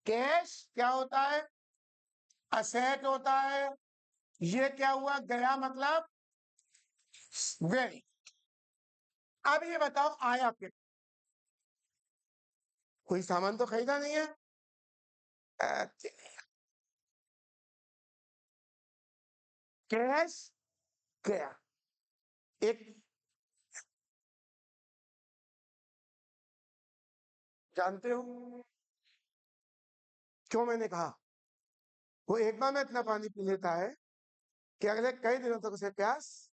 कैश क्या होता है, असेट होता है। ये क्या हुआ, गया मतलब वेरी। अब ये बताओ आया क्या, कोई सामान तो खरीदा नहीं है, कैश गया। एक जानते हो क्यों मैंने कहा, वो एक बार में इतना पानी पी लेता है कि अगले कई दिनों तक उसे प्यास।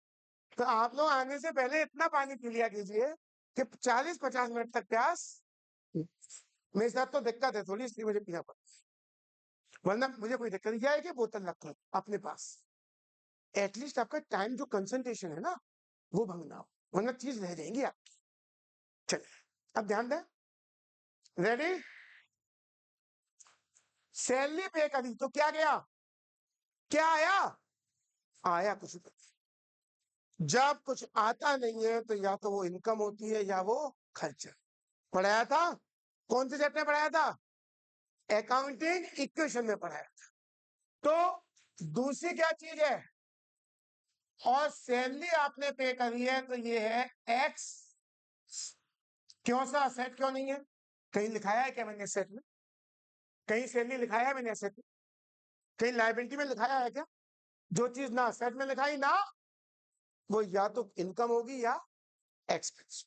तो आप लोग आने से पहले इतना पानी पी लिया कीजिए कि 40-50 मिनट तक प्यास। मेरे साथ तो दिक्कत है थोड़ी, इसलिए मुझे पीना पड़ता है, वरना मुझे कोई दिक्कत नहीं है कि बोतल रखो अपने पास, एटलीस्ट आपका टाइम जो कंसंट्रेशन है ना वो भंग ना हो, वरना चीज रह जाएंगी आपकी। चलिए अब ध्यान दें, रेडी, सैलरी पे करी तो क्या गया, क्या आया, आया कुछ नहीं। जब कुछ आता नहीं है तो या तो वो इनकम होती है या वो खर्चा। पढ़ाया था, कौन से चैप्टर में पढ़ाया था, अकाउंटिंग इक्वेशन में पढ़ाया था। तो दूसरी क्या चीज है, और सैलरी आपने पे करी है तो ये है एक्स। क्यों सा सेट क्यों नहीं है, कहीं लिखाया है क्या मैंने सेट में, कहीं सैलरी लिखाया है मैंने सेट में, कहीं लाइबिलिटी में लिखाया है क्या, जो चीज ना सेट में लिखाई ना, वो या तो इनकम होगी या एक्सपेंस।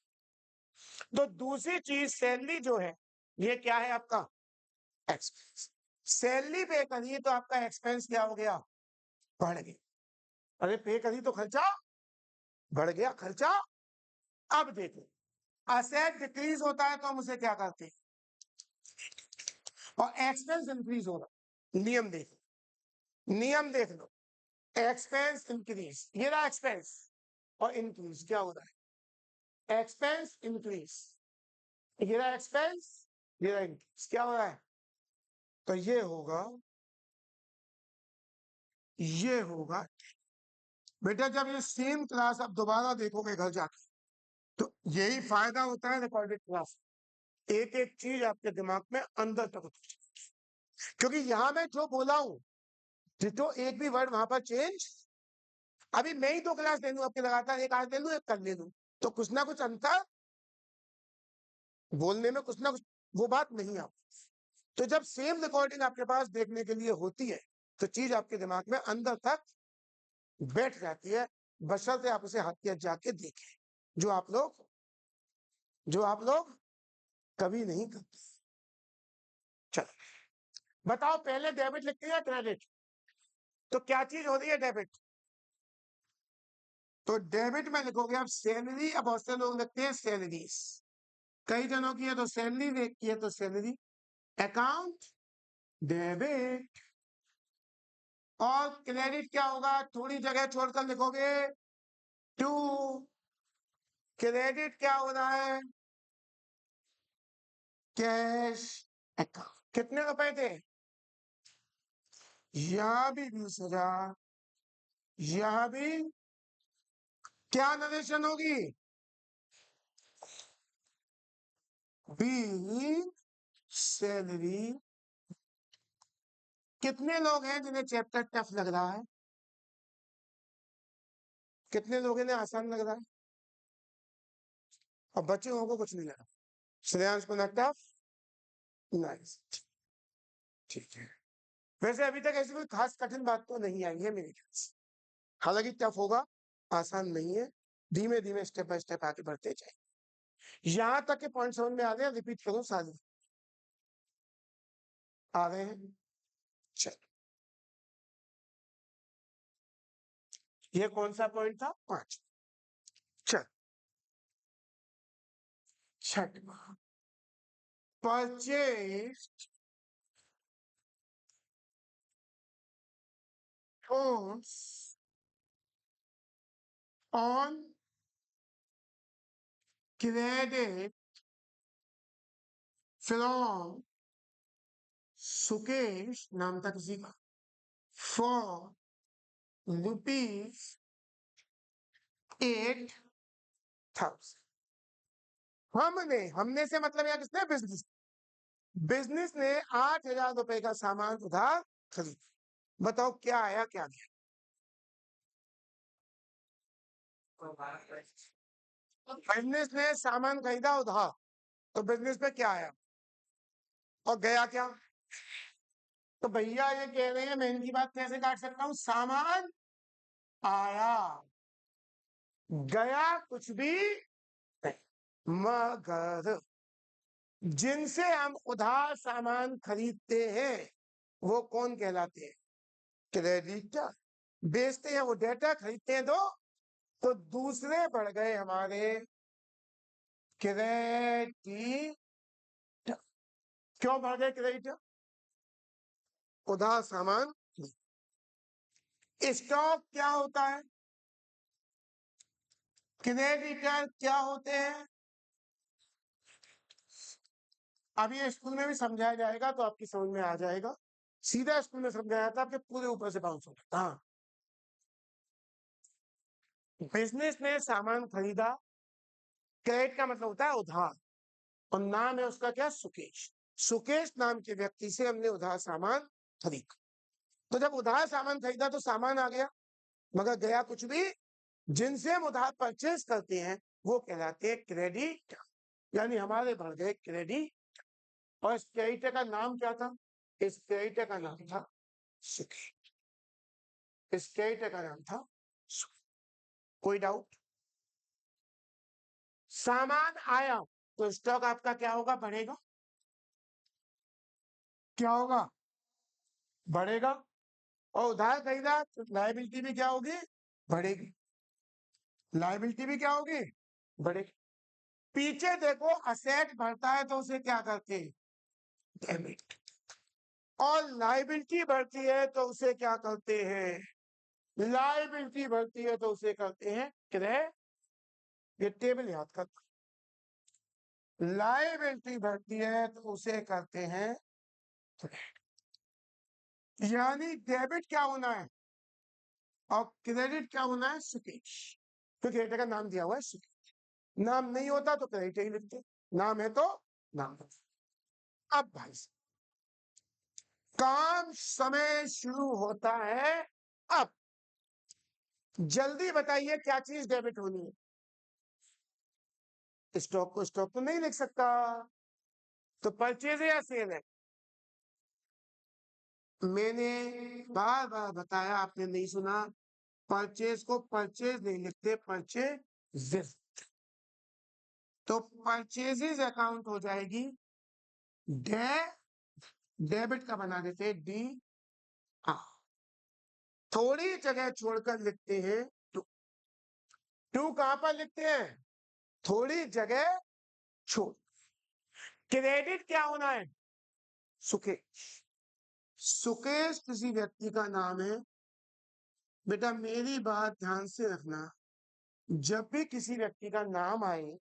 तो दूसरी चीज सैलरी जो है ये क्या है आपका एक्सपेंस, सैलरी पे करिए तो आपका एक्सपेंस क्या हो गया, बढ़ गया। अरे पे करी तो खर्चा बढ़ गया, खर्चा अब देखो, असेट डिक्रीज होता है तो हम उसे क्या करते हैं, और एक्सपेंस इंक्रीज हो रहा, नियम देखो, नियम देख लो, एक्सपेंस इंक्रीज, ये रहा एक्सपेंस, और इंक्रीज क्या हो रहा है, एक्सपेंस इंक्रीज, ये रहा एक्सपेंस, ये रहा इंक्रीज, क्या हो रहा है, तो ये होगा। बेटा जब ये सेम क्लास आप दोबारा देखोगे घर जाके, तो यही फायदा होता है रिकॉर्डेड क्लास, एक एक चीज आपके दिमाग में अंदर तक उतर, क्योंकि यहां मैं जो बोला हूं, तो एक भी वर्ड वहां पर चेंज, अभी मैं ही 2 क्लास ले लूं आपके लगातार, एक आज ले लूं एक कल ले लूं, तो कुछ ना कुछ अंतर बोलने में, कुछ ना कुछ वो बात नहीं आती। तो जब सेम रिकॉर्डिंग आपके पास देखने के लिए होती है, तो चीज आपके दिमाग में अंदर तक बैठ जाती है, बशर्ते आप उसे हथियार जाके देखें, जो आप लोग कभी नहीं करते। चलो बताओ, पहले डेबिट लिखते हैं या क्रेडिट, तो क्या चीज हो रही है डेबिट, तो डेबिट में लिखोगे आप सैलरी, अब बहुत से लोग लिखते हैं सैलरीज, कई जनों की है तो सैलरी, एक की है तो सैलरी, अकाउंट डेबिट, और क्रेडिट क्या होगा, थोड़ी जगह छोड़कर लिखोगे टू, क्रेडिट क्या हो रहा है, कैश अकाउंट, कितने रुपए थे, यहां भी 20,000, यहां भी क्या नरेशन होगी, बी सैलरी, कितने लोग हैं जिन्हें चैप्टर टफ लग रहा है, कितने लोग इन्हें आसान लग रहा है, और बच्चों को कुछ नहीं लगा, श्रेयांश को ना टफ, नाइस, ठीक है। वैसे अभी तक ऐसी कोई खास कठिन बात तो नहीं आई है मेरे ख्याल से, हालांकि टफ होगा, आसान नहीं है, धीमे धीमे स्टेप बाय स्टेप आगे बढ़ते जाए, यहां तक के पॉइंट समझ में आ रहे हैं, रिपीट करो सारे, आ रहे हैं, चल, ये कौन सा पॉइंट था, 5, चल, छठवा, purchase on credit from Sukesh, नाम था किसी का, फॉर ₹8,000, हमने से मतलब यहाँ किसने, बिजनेस, बिजनेस ने 8,000 रुपए का सामान उधार खरीद, बताओ क्या आया क्या गया, बिजनेस ने सामान खरीदा उधार, तो बिजनेस पे क्या आया, और गया क्या, तो भैया ये कह रहे हैं मैं इनकी बात कैसे काट सकता हूं, सामान आया, गया कुछ भी नहीं, मगर जिनसे हम उधार सामान खरीदते हैं वो कौन कहलाते हैं, क्रेडिटर, बेचते हैं वो डेटा, खरीदते हैं तो दूसरे बढ़ गए हमारे क्रेडिटर, क्यों बढ़ गए क्रेडिटर, उधार सामान, स्टॉक क्या होता है, क्रेडिटर क्या होते हैं, अब ये स्कूल में भी समझाया जाएगा तो आपकी समझ में आ जाएगा, सीधा स्कूल में समझाया था आपके पूरे ऊपर से बाउंस हो जाता, हाँ, बिजनेस ने सामान खरीदा, क्रेडिट का मतलब होता है उधार, और नाम है उसका क्या, सुकेश, सुकेश नाम के व्यक्ति से हमने उधार सामान खरीदा, तो जब उधार सामान खरीदा तो सामान आ गया, मगर गया कुछ भी, जिनसे हम उधार परचेज करते हैं वो कहलाते हैं क्रेडिट, यानी हमारे बढ़ गए क्रेडिट, और इस क्रेडिटर का नाम क्या था, इस क्रेडिटर का नाम था सुकेश, इस क्रेडिटर का नाम था सुकेश, कोई डाउट, सामान आया तो स्टॉक आपका क्या होगा, बढ़ेगा, क्या होगा, बढ़ेगा, और उधार खरीदा तो लायबिलिटी भी क्या होगी, बढ़ेगी, लायबिलिटी भी क्या होगी, बढ़ेगी, पीछे देखो, असेट बढ़ता है तो उसे क्या करते हैं? डेबिट। और लाइबिलिटी बढ़ती है तो उसे क्या करते हैं? लाइबिलिटी बढ़ती है तो उसे करते हैं क्रेडिट। ये टेबल याद कर। लाइबिलिटी बढ़ती है तो उसे करते हैं क्रेडिट। यानी डेबिट क्या होना है और क्रेडिट क्या होना है? सुकेश। तो क्रेडिट का नाम दिया हुआ है सुकेश। नाम नहीं होता तो क्रेडिट ही लिखते, नाम है तो नाम। अब भाई काम समय शुरू होता है। अब जल्दी बताइए क्या चीज डेबिट होनी है? स्टॉक को स्टॉक तो नहीं लिख सकता, तो परचेज है या सेल है? मैंने बार बार बताया, आपने नहीं सुना। परचेज को परचेज नहीं लिखते, परचेज। तो परचेजेज अकाउंट हो जाएगी डे, डेबिट का बना देते डी। थोड़ी जगह छोड़कर लिखते हैं टू। टू कहां पर लिखते हैं? थोड़ी जगह छोड़। क्रेडिट क्या होना है? सुकेश। सुकेश किसी व्यक्ति का नाम है। बेटा मेरी बात ध्यान से रखना, जब भी किसी व्यक्ति का नाम आए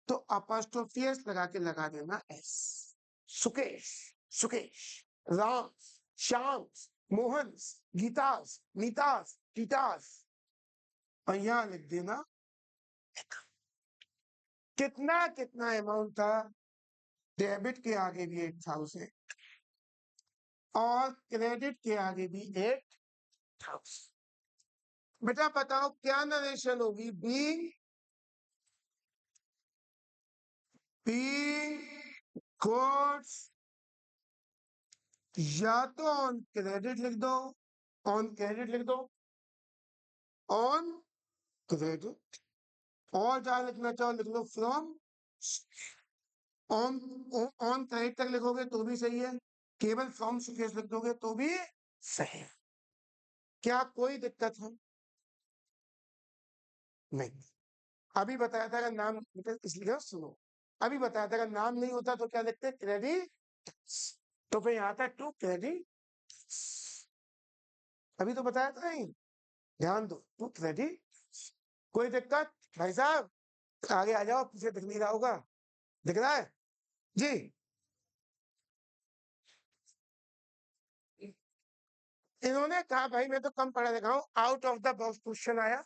तो अपॉस्ट्रोफी एस लगा के लगा देना एस। सुकेश, सुकेश, राम, श्याम, मोहन, गीतास, नीतास, टीटास, और यहां लिख देना कितना कितना अमाउंट था। डेबिट के आगे भी 8,000 और क्रेडिट के आगे भी 8,000। बेटा बताओ क्या नरेशन होगी? बी, बी कोड्स, या तो ऑन क्रेडिट लिख दो, ऑन क्रेडिट लिख दो, ऑन क्रेडिट, और जहां लिखना चाहो लिख लो फ्रॉम। ऑन, ऑन क्रेडिट तक लिखोगे तो भी सही है, केवल फ्रॉम सुकेश लिख दोगे तो भी सही है। क्या कोई दिक्कत है? नहीं। अभी बताया था अगर नाम, इसलिए सुनो, अभी बताया था अगर नाम नहीं होता तो क्या लिखते? क्रेडिट। तो फिर यहाँ था टू क्रेडिट। अभी तो बताया था नहीं, ध्यान दो, टू क्रेडिट। कोई दिक्कत भाई साहब? आगे आ जाओ, पीछे दिख नहीं रहा होगा, दिख रहा है जी? इन्होंने कहा भाई मैं तो कम पढ़ा लिखा हूं, out of the box question आया,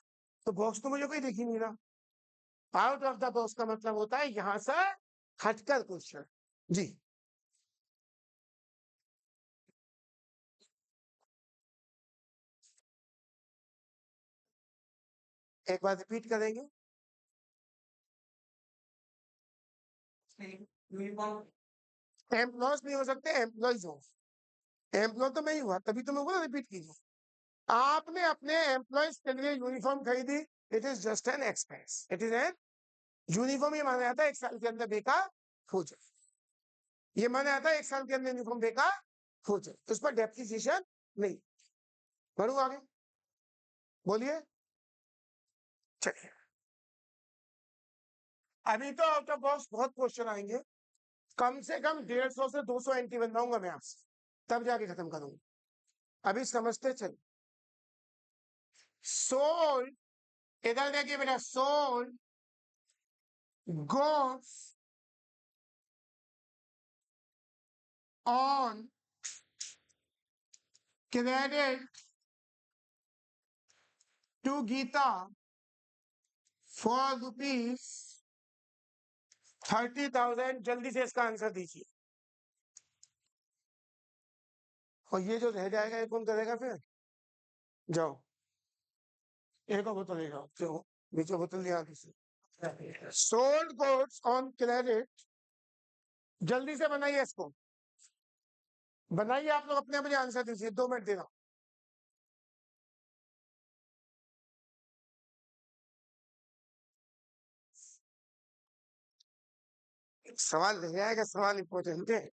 तो बॉक्स तो मुझे कोई दिख ही नहीं रहा। आउट ऑफ द बॉक्स का मतलब होता है यहां से हटकर क्वेश्चन। जी एक बार रिपीट करेंगे। एम्प्लॉयज नहीं हो सकते, एम्प्लॉयज हो। एम्प्लॉय तो मैं ही हुआ, तभी तो मैं बोला रिपीट कीजिए। आपने अपने एम्प्लॉयज के लिए यूनिफॉर्म खरीदी, it is just an expense, it is an uniform. ये माना जाता है एक साल के अंदर बेकार हो जाए, ये माना जाता है एक साल के अंदर यूनिफॉर्म बेकार हो जाए, उस पर डेप्रिसिएशन नहीं। बढ़ू आगे, बोलिए। चलिए, अभी तो आउट ऑफ बॉक्स बहुत क्वेश्चन आएंगे, कम से कम 150 से 200 एंट्री बनवाऊंगा मैं आपसे, तब जाके खत्म करूंगा। अभी समझते चल। सोल्ड, इधर देखिए बेटा, sold goods on credit to Geeta for ₹30,000। जल्दी से इसका आंसर दीजिए। और ये जो रह जाएगा ये कौन करेगा फिर? जाओ, एक और बोतल ले जाओ, जो बीचो बोतल लिया किसी। सोल्ड गुड्स ऑन क्रेडिट, जल्दी से बनाइए इसको, बनाइए आप लोग, अपने अपने आंसर दीजिए, 2 मिनट दे रहा हूं। सवाल रह जाएगा, सवाल इंपॉर्टेंट है।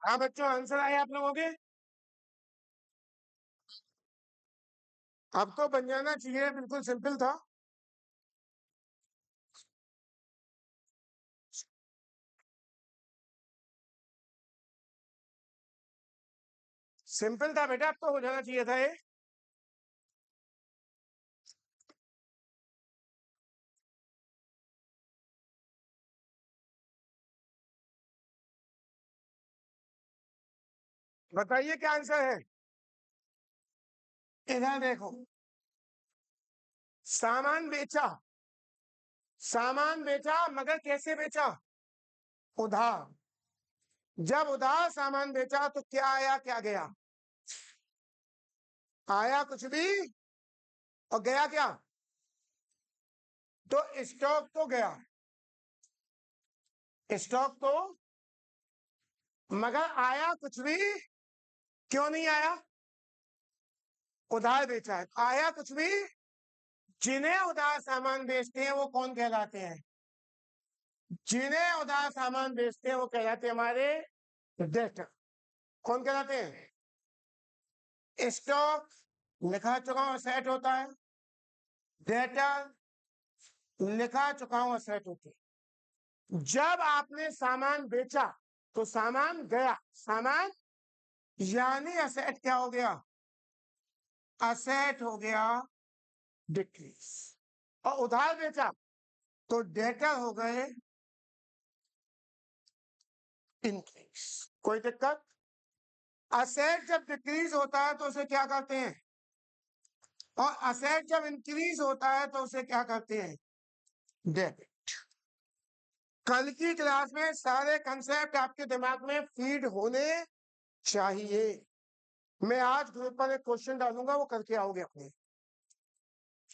हाँ बच्चों, आंसर आए आप लोगों के? अब तो बन जाना चाहिए, बिल्कुल सिंपल था। सिंपल था बेटा, अब तो हो जाना चाहिए था ये। बताइए क्या आंसर है। इधर देखो, सामान बेचा, सामान बेचा मगर कैसे बेचा? उधार। जब उधार सामान बेचा तो क्या आया क्या गया? आया कुछ भी और गया क्या? तो स्टॉक तो गया, स्टॉक तो, मगर आया कुछ भी क्यों नहीं आया? उधार बेचा है, आया कुछ भी। जिन्हें उधार सामान बेचते हैं वो कौन कहलाते हैं? जिन्हें उधार सामान बेचते हैं वो कहलाते हैं हमारे डेटर। कौन कहलाते हैं? स्टॉक लिखा चुका हूं सेट होता है, डेटर लिखा चुका हूं सेट होते हैं। जब आपने सामान बेचा तो सामान गया, सामान यानी असेट क्या हो गया? असेट हो गया डिक्रीज। और उधार बेचा तो डेटर हो गए इंक्रीज। कोई दिक्कत? असेट जब डिक्रीज होता है तो उसे क्या करते हैं? और असेट जब इंक्रीज होता है तो उसे क्या करते हैं? डेबिट। कल की क्लास में सारे कंसेप्ट आपके दिमाग में फीड होने चाहिए। मैं आज ग्रुप पर एक क्वेश्चन डालूंगा, वो करके आओगे अपने।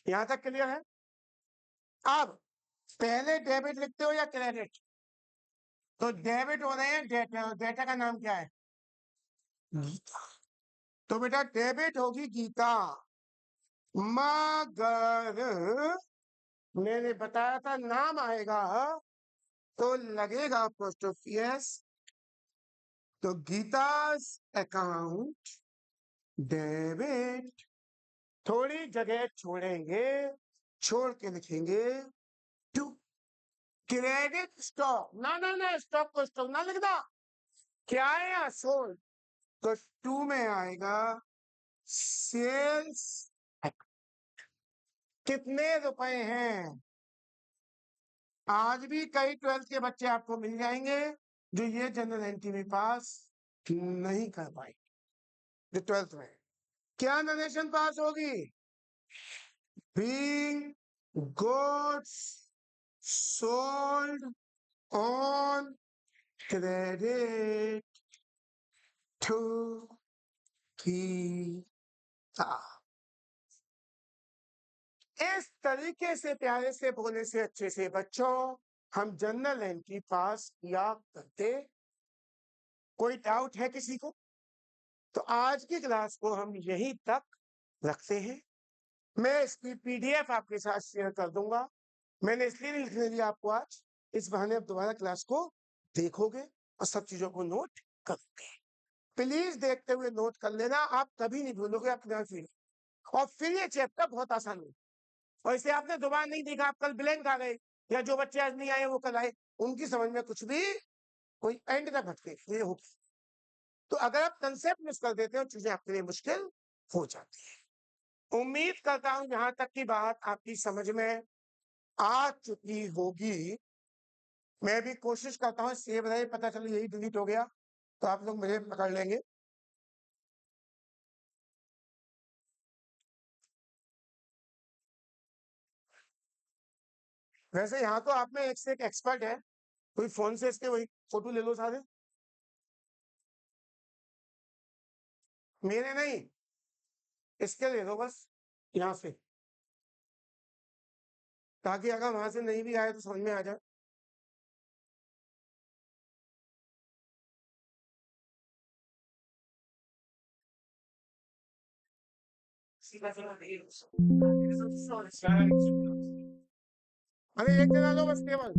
यहां तक क्लियर है? अब पहले डेबिट लिखते हो या क्रेडिट? तो डेबिट हो रहे हैं डेटा, डेटा का नाम क्या है? गीता। तो बेटा डेबिट होगी गीता, मगर मैंने बताया था नाम आएगा तो लगेगा अपोस्ट्रोफियस। तो गीता's अकाउंट डेबिट, थोड़ी जगह छोड़ेंगे, छोड़ के लिखेंगे टू क्रेडिट स्टॉक। ना ना ना, स्टॉक को स्टॉक ना लिखना, क्या है सोल्ड। तो टू में आएगा सेल्स। कितने रुपए हैं? आज भी कई 12th के बच्चे आपको मिल जाएंगे जो ये जनरल एंट्री में पास नहीं कर पाए, जो 12th में। क्या नरेशन पास होगी? being goods sold on credit to Gita। इस तरीके से प्यारे से बोलने से अच्छे से बच्चों हम जनरल एंट्री पास किया करते। कोई डाउट है किसी को? तो आज की क्लास को हम यहीं तक रखते हैं। मैं इसकी पीडीएफ आपके साथ शेयर कर दूंगा। मैंने इसलिए नहीं लिखने दिया आपको आज, इस बहाने आप दोबारा क्लास को देखोगे और सब चीजों को नोट करोगे। प्लीज देखते हुए नोट कर लेना, आप कभी नहीं भूलोगे अपना फील। और फिर ये चैप्टर बहुत आसान है, और इसे आपने दोबारा नहीं देखा, आप कल ब्लैंक आ गए, या जो बच्चे आज नहीं आए वो कल आए, उनकी समझ में कुछ भी कोई एंड ना भटके, ये होगी। तो अगर आप कंसेप्ट मिस कर देते हो चीजें आपके लिए मुश्किल हो जाती है। उम्मीद करता हूं यहां तक की बात आपकी समझ में आ चुकी होगी। मैं भी कोशिश करता हूँ सेव रहे, पता चले यही डिलीट हो गया तो आप लोग मुझे पकड़ लेंगे। वैसे यहाँ तो आप में एक से एक एक्सपर्ट है, कोई फोन से इसके वही फोटो ले लो सारे। मेरे नहीं, इसके ले लो बस, यहाँ से, ताकि अगर वहां से नहीं भी आए तो समझ में आ जाए। अरे एक जना लो बस केवल।